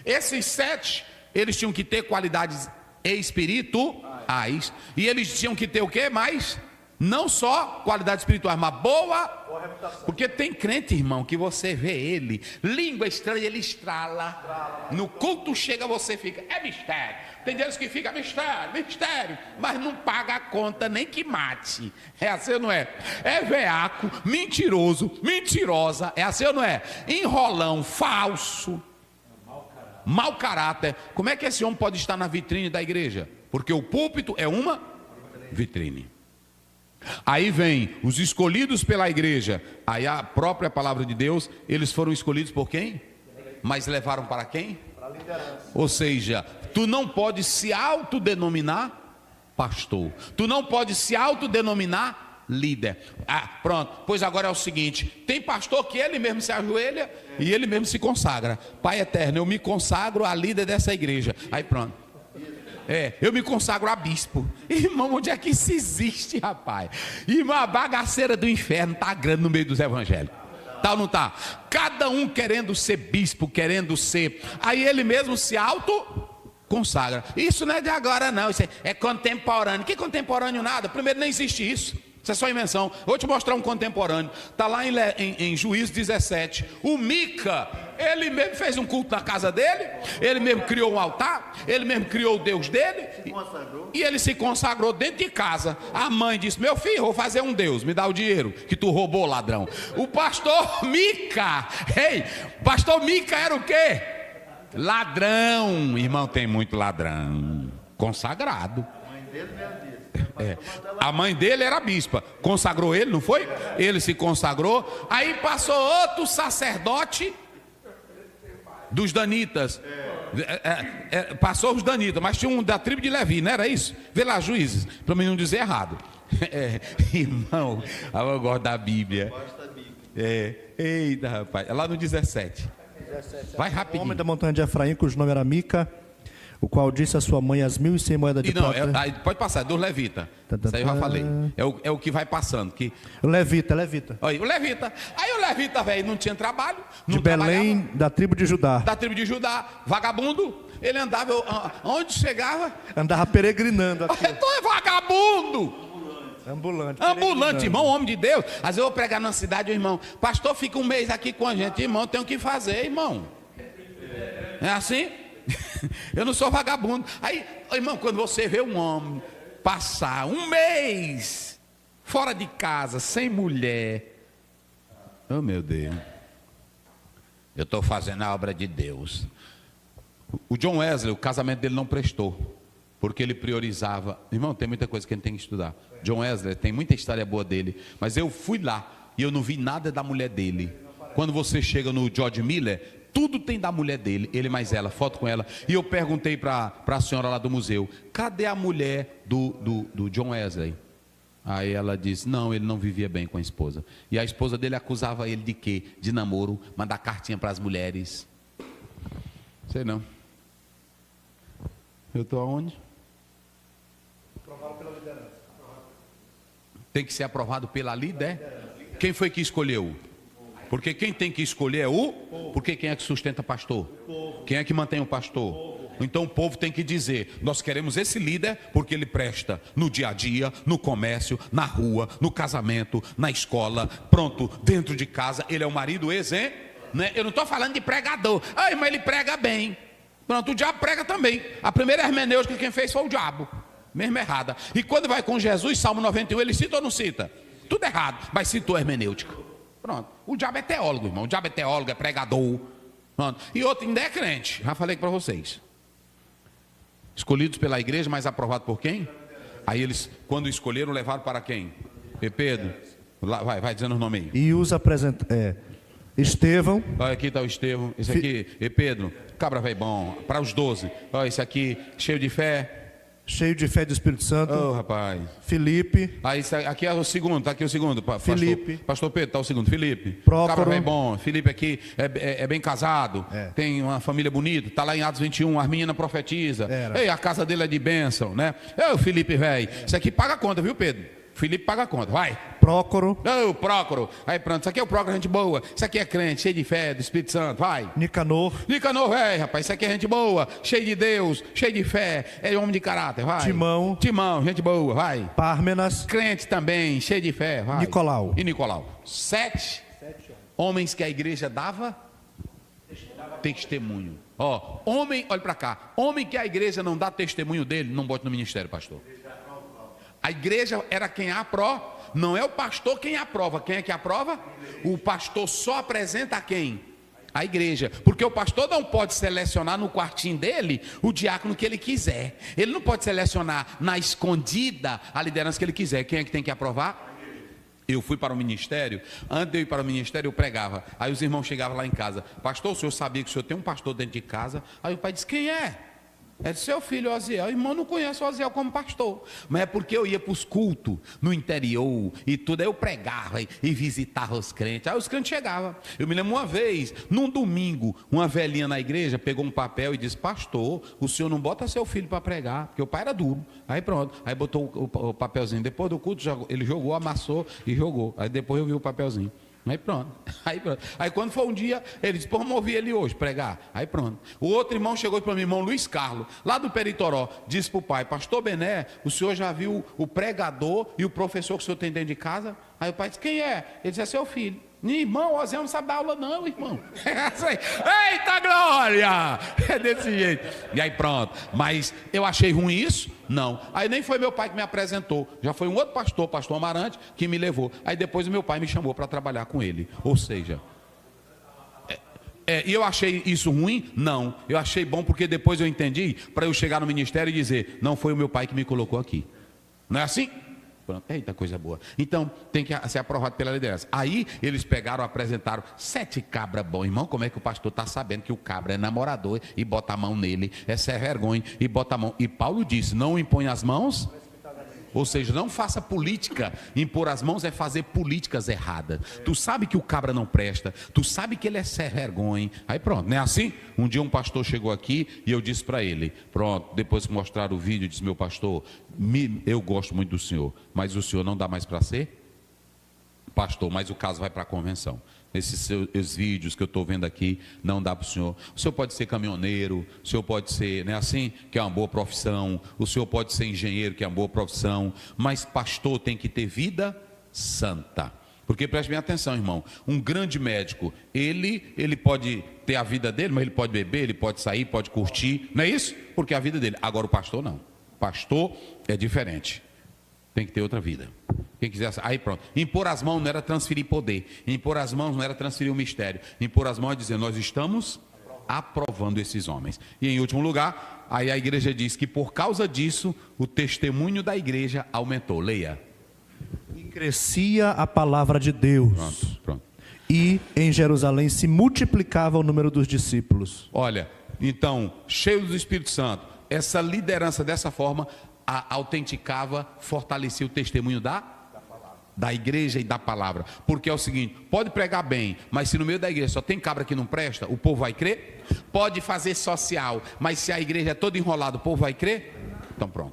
Esses 7, eles tinham que ter qualidades espirituais. E eles tinham que ter o quê mais? Não só qualidades espirituais, mas boa reputação. Porque tem crente, irmão, que você vê ele, língua estranha, ele estrala. No culto chega, você fica, é mistério. Tem deles que fica, mistério, mas não paga a conta nem que mate. É assim ou não é? É veaco, mentiroso, mentirosa. É assim ou não é? Enrolão, falso, mau caráter. Como é que esse homem pode estar na vitrine da igreja? Porque o púlpito é uma vitrine. Aí vem os escolhidos pela igreja. Aí a própria palavra de Deus, eles foram escolhidos por quem? Mas levaram para quem? Para a liderança. Ou seja, tu não pode se autodenominar pastor. Tu não pode se autodenominar líder. Ah, pronto. Pois agora é o seguinte, tem pastor que ele mesmo se ajoelha e ele mesmo se consagra. Pai eterno, eu me consagro a líder dessa igreja. Aí pronto. Eu me consagro a bispo. Irmão, onde é que isso existe, rapaz? Irmão, a bagaceira do inferno está grande no meio dos evangélicos. Tá ou não tá? Cada um querendo ser bispo, querendo ser. Aí ele mesmo se auto-consagra. Isso não é de agora não, isso é contemporâneo. Que contemporâneo nada? Primeiro, nem existe isso. Isso é só invenção. Vou te mostrar um contemporâneo. Está lá em Juízes 17. O Mica, ele mesmo fez um culto na casa dele. Ele mesmo criou um altar. Ele mesmo criou o Deus dele. E ele se consagrou dentro de casa. A mãe disse, meu filho, vou fazer um Deus. Me dá o dinheiro que tu roubou, ladrão. O pastor Mica. Pastor Mica era o quê? Ladrão. Irmão, tem muito ladrão. Consagrado. A mãe dele mesmo. A mãe dele era bispa, consagrou ele, não foi? Ele se consagrou. Aí passou outro sacerdote dos danitas. Passou os danitas, mas tinha um da tribo de Levi, não era isso? Vê lá, Juízes, para mim não dizer errado. Irmão, eu gosto da Bíblia. Eita, rapaz, é lá no 17. Vai rapidinho. O homem da montanha de Efraim, cujo nome era Mica, o qual disse a sua mãe as 1.100 moedas de prata. Pode passar, é dos levitas. Isso aí eu já falei. É o que vai passando. O levita. Aí o levita. Aí o levita, velho, não tinha trabalho. De Belém, da tribo de Judá. Da tribo de Judá. Vagabundo. Ele andava, onde chegava? Andava peregrinando aqui. Então é vagabundo. Ambulante, irmão, homem de Deus. Às vezes eu vou pregar numa cidade, irmão. Pastor, fica um mês aqui com a gente, irmão. Tem o que fazer, irmão. É assim? Eu não sou vagabundo. Aí, irmão, quando você vê um homem passar um mês fora de casa, sem mulher, oh meu Deus, eu estou fazendo a obra de Deus. O John Wesley, o casamento dele não prestou, porque ele priorizava. Irmão, tem muita coisa que a gente tem que estudar. John Wesley, tem muita história boa dele, mas eu fui lá e eu não vi nada da mulher dele. Quando você chega no George Miller, tudo tem da mulher dele, ele mais ela, foto com ela. E eu perguntei para a senhora lá do museu, cadê a mulher do John Wesley? Aí ela disse, não, ele não vivia bem com a esposa. E a esposa dele acusava ele de quê? De namoro, mandar cartinha para as mulheres. Sei não. Eu estou aonde? Aprovado pela liderança. Tem que ser aprovado pela liderança. Quem foi que escolheu? Porque quem tem que escolher é o... Porque quem é que sustenta pastor? Quem é que mantém o pastor? Então o povo tem que dizer, nós queremos esse líder porque ele presta no dia a dia, no comércio, na rua, no casamento, na escola, pronto, dentro de casa, ele é o marido exemplo, né? Eu não estou falando de pregador, mas ele prega bem. Pronto, o diabo prega também. A primeira hermenêutica quem fez foi o diabo, mesmo errada. E quando vai com Jesus, Salmo 91, ele cita ou não cita? Tudo errado, mas citou a hermenêutica. Pronto, o diabo é teólogo, irmão. O diabo é teólogo, é pregador. Pronto. E outro ainda é crente, já falei para vocês. Escolhidos pela igreja, mas aprovados por quem? Aí eles, quando escolheram, levaram para quem? Pedro, vai dizendo o nome aí. E os apresenta... Estevão. Olha, aqui está o Estevão. Esse aqui, Pedro, cabra velho bom. Para os 12. Olha, esse aqui, cheio de fé. Cheio de fé do Espírito Santo. Oh, rapaz. Felipe. Aí, aqui é o segundo, está aqui o segundo. Felipe. Pastor Pedro, está o segundo. Felipe. Prócoro. Cabra velho bom. Felipe aqui é bem casado. Tem uma família bonita. Está lá em Atos 21, as meninas profetizam. Ei, a casa dele é de bênção, né? O Felipe, velho. Isso aqui paga a conta, viu, Pedro? Felipe paga a conta, vai. Prócoro, Ô, Prócoro. Aí pronto, isso aqui é o Prócoro, gente boa. Isso aqui é crente, cheio de fé, do Espírito Santo, vai. Nicanor, Nicanor, velho, rapaz, isso aqui é gente boa, cheio de Deus, cheio de fé, é homem de caráter, vai. Timão, gente boa, vai. Pármenas, Crente também, cheio de fé, vai. Nicolau. E Nicolau. 7 homens que a igreja dava testemunho. Ó, homem, olha para cá. Homem que a igreja não dá testemunho dele, não bote no ministério, pastor. A igreja era quem aprova. Não é o pastor quem aprova. Quem é que aprova? O pastor só apresenta a quem? A igreja. Porque o pastor não pode selecionar no quartinho dele o diácono que ele quiser. Ele não pode selecionar na escondida a liderança que ele quiser. Quem é que tem que aprovar? Eu fui para o ministério. Antes de eu ir para o ministério, eu pregava. Aí os irmãos chegavam lá em casa: pastor, o senhor sabia que o senhor tem um pastor dentro de casa? Aí o pai disse: quem é? É de seu filho, Oziel. O irmão não conhece o Oziel como pastor. Mas é porque eu ia para os cultos no interior e tudo. Aí eu pregava e visitava os crentes. Aí os crentes chegavam. Eu me lembro uma vez, num domingo, uma velhinha na igreja pegou um papel e disse: pastor, o senhor não bota seu filho para pregar, porque o pai era duro. Aí pronto. Aí botou o papelzinho. Depois do culto, ele jogou, amassou e jogou. Aí depois eu vi o papelzinho. Aí pronto. Aí quando foi um dia, ele disse: pô, vamos ouvir ele hoje pregar. Aí pronto. O outro irmão chegou para o meu irmão Luiz Carlos, lá do Peritoró, disse para o pai: pastor Bené, o senhor já viu o pregador e o professor que o senhor tem dentro de casa? Aí o pai disse: quem é? Ele disse: é seu filho. Irmão, o Oziel não sabe dar aula não, irmão. Eita glória! É desse jeito. E aí pronto. Mas eu achei ruim isso? Não. Aí nem foi meu pai que me apresentou. Já foi um outro pastor, pastor Amarante, que me levou. Aí depois o meu pai me chamou para trabalhar com ele. Ou seja... E eu achei isso ruim? Não. Eu achei bom porque depois eu entendi para eu chegar no ministério e dizer: não foi o meu pai que me colocou aqui. Não é assim? Pronto. Eita, coisa boa. Então, tem que ser aprovado pela liderança. Aí, eles pegaram, apresentaram 7 cabras bons. Irmão, como é que o pastor está sabendo que o cabra é namorador e bota a mão nele? É ser vergonha e bota a mão. E Paulo disse: não impõe as mãos. Ou seja, não faça política. Impor as mãos é fazer políticas erradas. Tu sabe que o cabra não presta. Tu sabe que ele é ser vergonha. Aí pronto, não é assim? Um dia um pastor chegou aqui e eu disse para ele: pronto, depois que mostraram o vídeo, disse: meu pastor, eu gosto muito do senhor, mas o senhor não dá mais para ser pastor, mas o caso vai para a convenção. Esses seus vídeos que eu estou vendo aqui, não dá para o senhor. O senhor pode ser caminhoneiro, o senhor pode ser, não é assim? Que é uma boa profissão. O senhor pode ser engenheiro, que é uma boa profissão. Mas pastor tem que ter vida santa. Porque preste bem atenção, irmão. Um grande médico, ele pode ter a vida dele, mas ele pode beber, ele pode sair, pode curtir. Não é isso? Porque é a vida dele. Agora o pastor não. Pastor é diferente. Tem que ter outra vida. Quem quiser, aí pronto. Impor as mãos não era transferir poder. Impor as mãos não era transferir o mistério. Impor as mãos é dizer: nós estamos aprovando esses homens. E em último lugar, aí a igreja diz que por causa disso, o testemunho da igreja aumentou. Leia. E crescia a palavra de Deus. Pronto. E em Jerusalém se multiplicava o número dos discípulos. Olha, então, cheio do Espírito Santo, essa liderança dessa forma autenticava, fortalecia o testemunho da igreja e da palavra. Porque é o seguinte: pode pregar bem, mas se no meio da igreja só tem cabra que não presta, o povo vai crer? Pode fazer social, mas se a igreja é toda enrolada, o povo vai crer? Então pronto.